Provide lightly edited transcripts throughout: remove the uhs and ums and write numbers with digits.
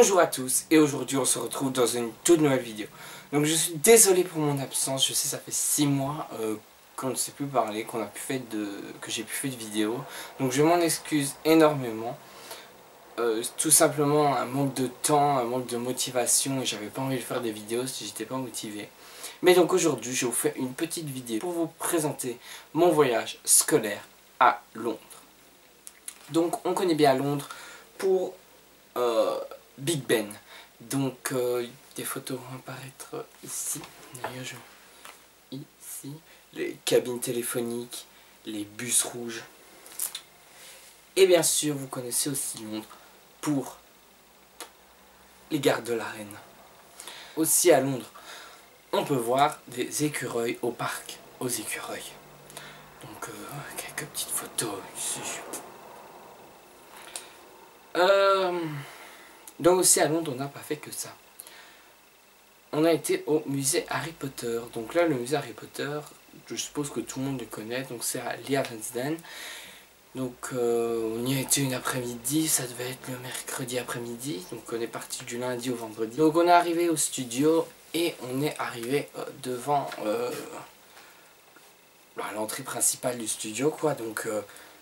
Bonjour à tous et aujourd'hui on se retrouve dans une toute nouvelle vidéo. Donc je suis désolé pour mon absence, je sais ça fait 6 mois qu'on ne s'est plus parlé, que j'ai plus fait de vidéo. Donc je m'en excuse énormément. Tout simplement un manque de temps, un manque de motivation et j'avais pas envie de faire des vidéos si j'étais pas motivé. Mais donc aujourd'hui je vous fais une petite vidéo pour vous présenter mon voyage scolaire à Londres. Donc on connaît bien Londres pour Big Ben. Donc des photos vont apparaître ici. D'ailleurs ici. Les cabines téléphoniques, les bus rouges. Et bien sûr vous connaissez aussi Londres pour les gardes de la Reine. Aussi à Londres on peut voir des écureuils au parc aux écureuils. Donc quelques petites photos ici. Donc aussi à Londres on n'a pas fait que ça. On a été au musée Harry Potter. Donc là le musée Harry Potter, je suppose que tout le monde le connaît, donc c'est à Leavesden. Donc on y a été une après-midi, ça devait être le mercredi après-midi. Donc on est parti du lundi au vendredi. Donc on est arrivé au studio et on est arrivé devant l'entrée principale du studio quoi. Donc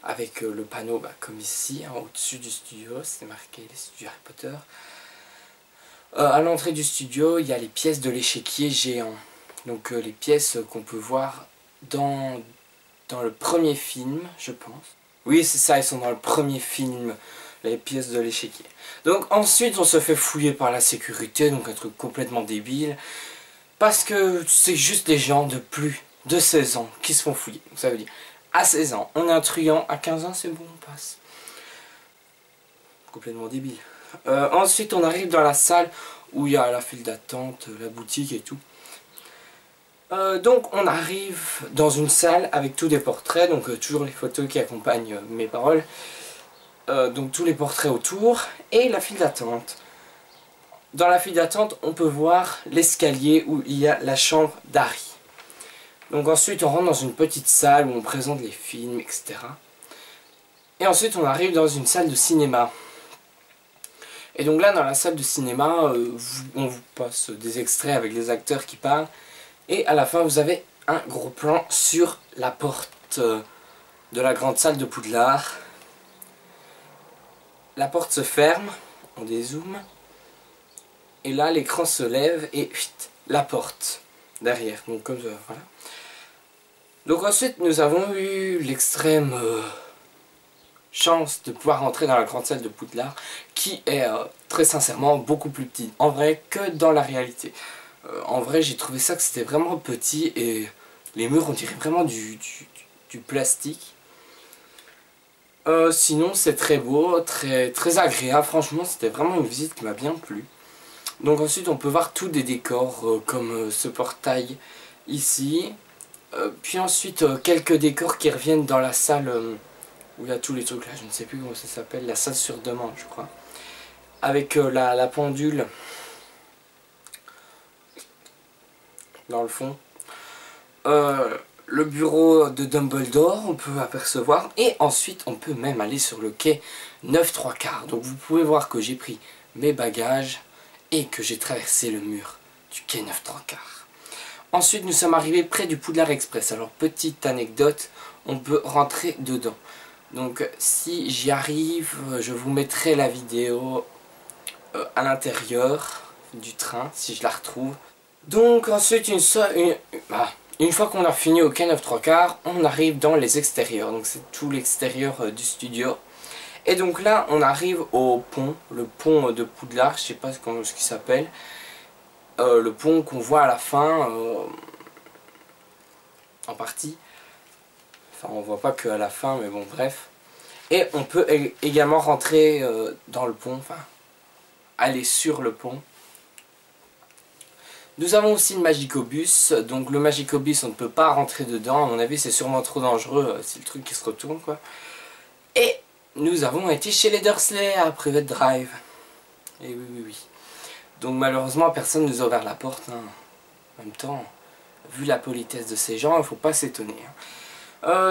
avec le panneau comme ici, hein, au-dessus du studio, c'est marqué les studios Harry Potter. À l'entrée du studio, il y a les pièces de l'échiquier géant. Donc les pièces qu'on peut voir dans le premier film, je pense. Oui, c'est ça, ils sont dans le premier film, les pièces de l'échiquier. Donc ensuite, on se fait fouiller par la sécurité, donc un truc complètement débile. Parce que c'est juste les gens de plus de 16 ans qui se font fouiller. Donc ça veut dire, à 16 ans, on est un truand, à 15 ans, c'est bon, on passe. Complètement débile. Ensuite, on arrive dans la salle où il y a la file d'attente, la boutique et tout. Donc, on arrive dans une salle avec tous des portraits, donc toujours les photos qui accompagnent mes paroles. Donc, tous les portraits autour et la file d'attente. Dans la file d'attente, on peut voir l'escalier où il y a la chambre d'Harry. Donc ensuite on rentre dans une petite salle où on présente les films, etc. Et ensuite on arrive dans une salle de cinéma. Et donc là dans la salle de cinéma, on vous passe des extraits avec les acteurs qui parlent. Et à la fin vous avez un gros plan sur la porte de la grande salle de Poudlard. La porte se ferme, on dézoome. Et là l'écran se lève et la porte derrière. Donc comme ça, voilà. Donc ensuite nous avons eu l'extrême chance de pouvoir rentrer dans la grande salle de Poudlard qui est très sincèrement beaucoup plus petite en vrai que dans la réalité. En vrai j'ai trouvé ça que c'était vraiment petit et les murs on dirait vraiment du plastique. Sinon c'est très beau, très agréable, franchement c'était vraiment une visite qui m'a bien plu. Donc ensuite on peut voir tous des décors comme ce portail ici. Puis ensuite quelques décors qui reviennent dans la salle où il y a tous les trucs là, je ne sais plus comment ça s'appelle, la salle sur demande je crois. Avec la pendule dans le fond. Le bureau de Dumbledore on peut apercevoir et ensuite on peut même aller sur le quai 9¾ Donc vous pouvez voir que j'ai pris mes bagages et que j'ai traversé le mur du quai 9¾ Ensuite nous sommes arrivés près du Poudlard Express. Alors petite anecdote, on peut rentrer dedans. Donc si j'y arrive, je vous mettrai la vidéo à l'intérieur du train si je la retrouve. Donc ensuite une fois qu'on a fini au quai 9¾ on arrive dans les extérieurs. Donc c'est tout l'extérieur du studio. Et donc là on arrive au pont, le pont de Poudlard, je sais pas ce qu'il s'appelle. Le pont qu'on voit à la fin, en partie. Enfin on voit pas que à la fin mais bon bref. Et on peut également rentrer dans le pont, enfin aller sur le pont. Nous avons aussi le Magicobus, donc le Magicobus on ne peut pas rentrer dedans, à mon avis c'est sûrement trop dangereux, c'est le truc qui se retourne quoi. Et nous avons été chez les Dursley à Private Drive. Et oui. Donc malheureusement personne ne nous a ouvert la porte, hein. En même temps, vu la politesse de ces gens, il ne faut pas s'étonner.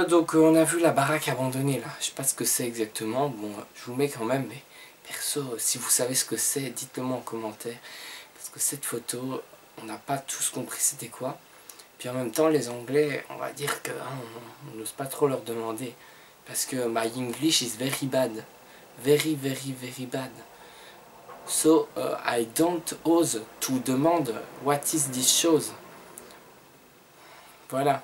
Donc on a vu la baraque abandonnée là, je sais pas ce que c'est exactement, bon je vous mets quand même Perso, si vous savez ce que c'est, dites-le moi en commentaire. Parce que cette photo, on n'a pas tous compris c'était quoi. Puis en même temps, les Anglais, on va dire que on n'ose pas trop leur demander. Parce que my English is very bad. Very, very, very bad. So, I don't ose to demand what is this chose. Voilà.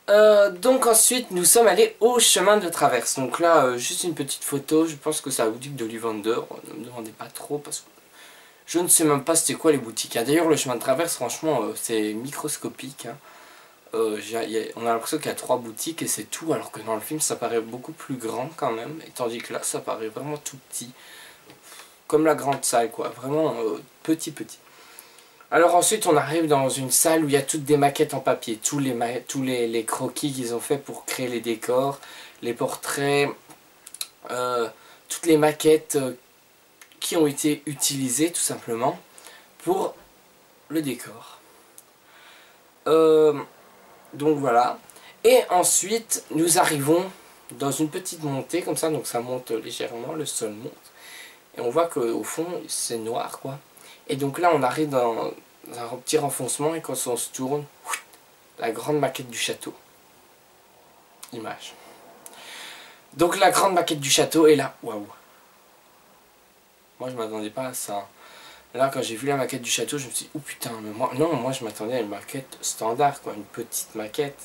Donc ensuite, nous sommes allés au chemin de traverse. Donc là, juste une petite photo. Je pense que c'est la boutique d'Ollivander. Ne me demandez pas trop parce que je ne sais même pas c'était quoi les boutiques. D'ailleurs, le chemin de traverse, franchement, c'est microscopique. Hein. On a l'impression qu'il y a 3 boutiques et c'est tout. Alors que dans le film, ça paraît beaucoup plus grand quand même. Et tandis que là, ça paraît vraiment tout petit. Comme la grande salle, quoi. Vraiment petit. Alors ensuite on arrive dans une salle où il y a toutes des maquettes en papier, tous les croquis qu'ils ont fait pour créer les décors, les portraits, toutes les maquettes qui ont été utilisées tout simplement pour le décor. Donc voilà. Et ensuite nous arrivons dans une petite montée comme ça, donc ça monte légèrement, le sol monte. Et on voit qu'au fond c'est noir quoi. Et donc là on arrive dans un petit renfoncement et quand on se tourne, la grande maquette du château. Image. Donc la grande maquette du château est là. Waouh. Moi je m'attendais pas à ça. Là quand j'ai vu la maquette du château je me suis dit oh putain mais moi je m'attendais à une maquette standard quoi, une petite maquette.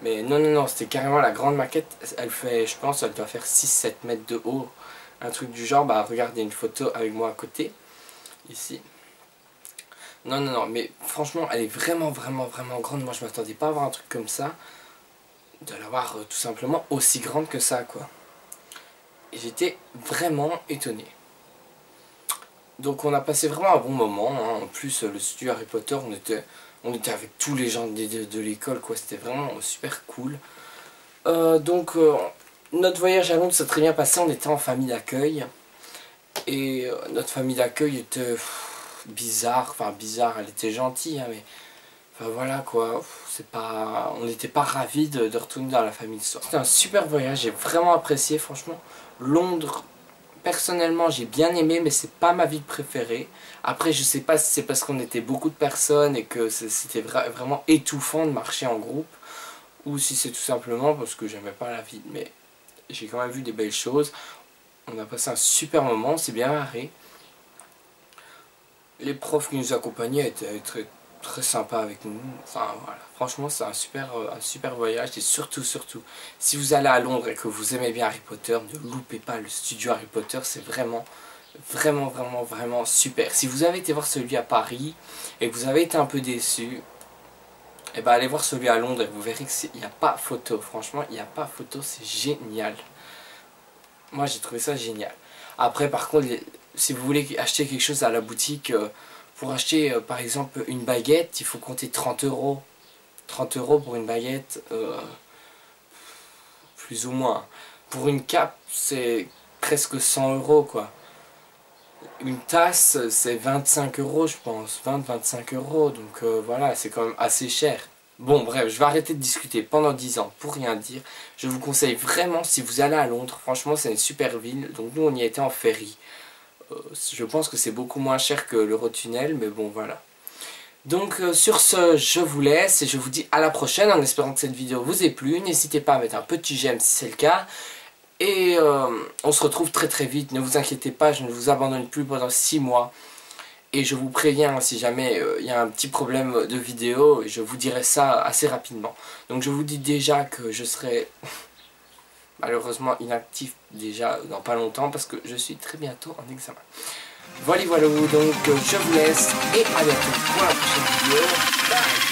Mais non c'était carrément la grande maquette. Elle fait, je pense elle doit faire 6-7 mètres de haut. Un truc du genre, bah regardez une photo avec moi à côté. Ici. Non, mais franchement, elle est vraiment grande. Moi, je m'attendais pas à avoir un truc comme ça. De l'avoir tout simplement aussi grande que ça, quoi. Et j'étais vraiment étonné. Donc, on a passé vraiment un bon moment. Hein. En plus, le studio Harry Potter, on était avec tous les gens de l'école, quoi. C'était vraiment super cool. Notre voyage à Londres s'est très bien passé. On était en famille d'accueil. Et notre famille d'accueil était... bizarre, elle était gentille hein, mais enfin voilà quoi, on n'était pas ravis de retourner dans la famille de soir. C'était un super voyage, j'ai vraiment apprécié franchement. Londres, personnellement j'ai bien aimé mais c'est pas ma ville préférée. Après je sais pas si c'est parce qu'on était beaucoup de personnes et que c'était vraiment étouffant de marcher en groupe ou si c'est tout simplement parce que j'aimais pas la ville, mais j'ai quand même vu des belles choses. On a passé un super moment, on s'est bien marré. Les profs qui nous accompagnaient étaient très sympas avec nous. Enfin voilà, franchement c'est un super voyage. Et surtout, si vous allez à Londres et que vous aimez bien Harry Potter, ne loupez pas le studio Harry Potter. C'est vraiment super. Si vous avez été voir celui à Paris et que vous avez été un peu déçu, et ben allez voir celui à Londres et vous verrez qu'il n'y a pas photo. Franchement, il n'y a pas photo, c'est génial. Moi j'ai trouvé ça génial. Après par contre... Si vous voulez acheter quelque chose à la boutique, pour acheter par exemple une baguette, il faut compter 30 €. 30 € pour une baguette, plus ou moins. Pour une cape, c'est presque 100 € quoi. Une tasse, c'est 25 € je pense, 20-25 €. Donc voilà, c'est quand même assez cher. Bon bref, je vais arrêter de discuter pendant 10 ans pour rien dire. Je vous conseille vraiment, si vous allez à Londres, franchement c'est une super ville. Donc nous on y était en ferry. Je pense que c'est beaucoup moins cher que l'Eurotunnel, mais bon voilà. Donc sur ce, je vous laisse et je vous dis à la prochaine en espérant que cette vidéo vous ait plu. N'hésitez pas à mettre un petit j'aime si c'est le cas. Et on se retrouve très vite, ne vous inquiétez pas, je ne vous abandonne plus pendant 6 mois. Et je vous préviens si jamais il y a un petit problème de vidéo, je vous dirai ça assez rapidement. Donc je vous dis déjà que je serai malheureusement inactif déjà dans pas longtemps parce que je suis très bientôt en examen. Voilà, donc je vous laisse et à bientôt pour la prochaine vidéo. Bye.